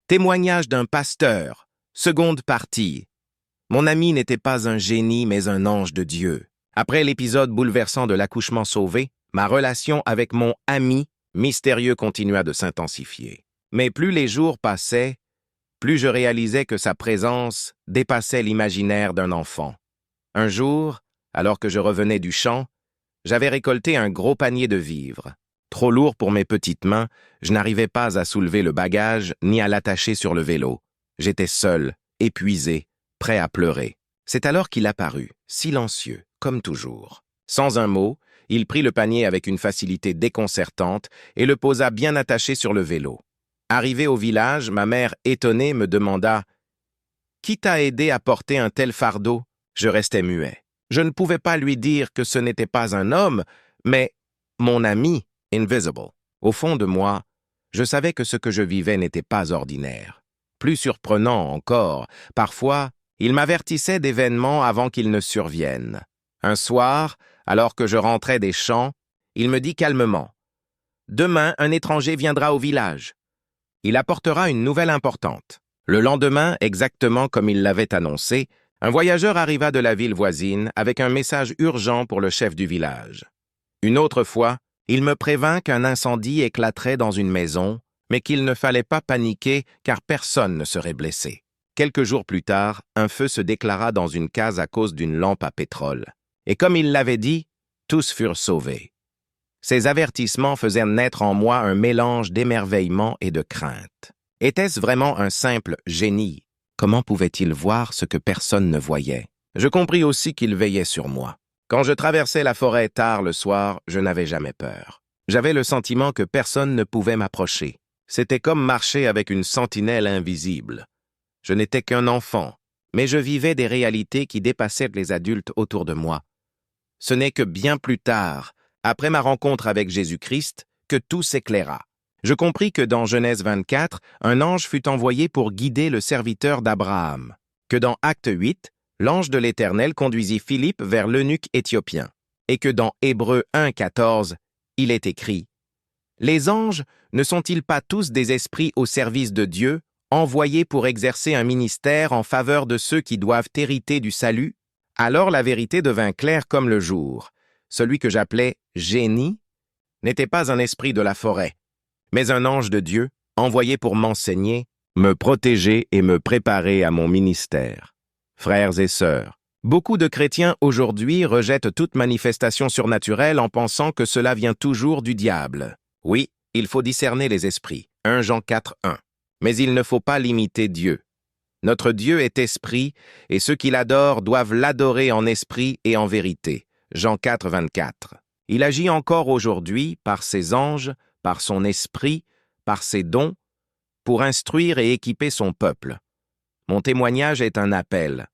Témoignage d'un pasteur. Seconde partie. Mon ami n'était pas un génie, mais un ange de Dieu. Après l'épisode bouleversant de l'accouchement sauvé, ma relation avec mon ami mystérieux continua de s'intensifier. Mais plus les jours passaient, plus je réalisais que sa présence dépassait l'imaginaire d'un enfant. Un jour, alors que je revenais du champ, j'avais récolté un gros panier de vivres. Trop lourd pour mes petites mains, je n'arrivais pas à soulever le bagage ni à l'attacher sur le vélo. J'étais seul, épuisé, prêt à pleurer. C'est alors qu'il apparut, silencieux, comme toujours. Sans un mot, il prit le panier avec une facilité déconcertante et le posa bien attaché sur le vélo. Arrivé au village, ma mère, étonnée, me demanda « Qui t'a aidé à porter un tel fardeau ?» Je restais muet. Je ne pouvais pas lui dire que ce n'était pas un homme, mais mon ami, Invisible. Au fond de moi, je savais que ce que je vivais n'était pas ordinaire. Plus surprenant encore, parfois, il m'avertissait d'événements avant qu'ils ne surviennent. Un soir, alors que je rentrais des champs, il me dit calmement « Demain, un étranger viendra au village. Il apportera une nouvelle importante. » Le lendemain, exactement comme il l'avait annoncé, un voyageur arriva de la ville voisine avec un message urgent pour le chef du village. Une autre fois, il me prévint qu'un incendie éclaterait dans une maison, mais qu'il ne fallait pas paniquer car personne ne serait blessé. Quelques jours plus tard, un feu se déclara dans une case à cause d'une lampe à pétrole. Et comme il l'avait dit, tous furent sauvés. Ces avertissements faisaient naître en moi un mélange d'émerveillement et de crainte. Était-ce vraiment un simple génie? Comment pouvait-il voir ce que personne ne voyait? Je compris aussi qu'il veillait sur moi. Quand je traversais la forêt tard le soir, je n'avais jamais peur. J'avais le sentiment que personne ne pouvait m'approcher. C'était comme marcher avec une sentinelle invisible. Je n'étais qu'un enfant, mais je vivais des réalités qui dépassaient les adultes autour de moi. Ce n'est que bien plus tard, après ma rencontre avec Jésus-Christ, que tout s'éclaira. Je compris que dans Genèse 24, un ange fut envoyé pour guider le serviteur d'Abraham, que dans Acte 8, l'ange de l'Éternel conduisit Philippe vers l'eunuque éthiopien, et que dans Hébreux 1,14, il est écrit « Les anges ne sont-ils pas tous des esprits au service de Dieu, envoyés pour exercer un ministère en faveur de ceux qui doivent hériter du salut ?» Alors la vérité devint claire comme le jour. Celui que j'appelais « génie » n'était pas un esprit de la forêt, mais un ange de Dieu, envoyé pour m'enseigner, me protéger et me préparer à mon ministère. Frères et sœurs, beaucoup de chrétiens aujourd'hui rejettent toute manifestation surnaturelle en pensant que cela vient toujours du diable. Oui, il faut discerner les esprits, 1 Jean 4:1. Mais il ne faut pas limiter Dieu. Notre Dieu est esprit, et ceux qui l'adorent doivent l'adorer en esprit et en vérité. Jean 4:24. Il agit encore aujourd'hui par ses anges, par son esprit, par ses dons, pour instruire et équiper son peuple. Mon témoignage est un appel.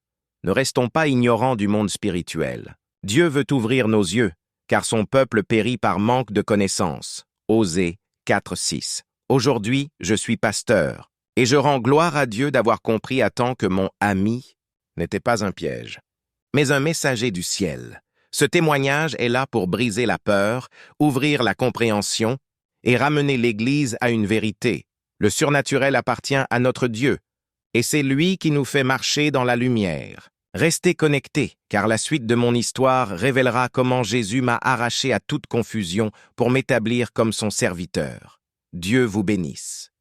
Ne restons pas ignorants du monde spirituel. Dieu veut ouvrir nos yeux, car son peuple périt par manque de connaissances. Osée 4:6. Aujourd'hui, je suis pasteur, et je rends gloire à Dieu d'avoir compris à temps que mon ami n'était pas un piège, mais un messager du ciel. Ce témoignage est là pour briser la peur, ouvrir la compréhension et ramener l'Église à une vérité. Le surnaturel appartient à notre Dieu, et c'est lui qui nous fait marcher dans la lumière. Restez connectés, car la suite de mon histoire révélera comment Jésus m'a arraché à toute confusion pour m'établir comme son serviteur. Dieu vous bénisse.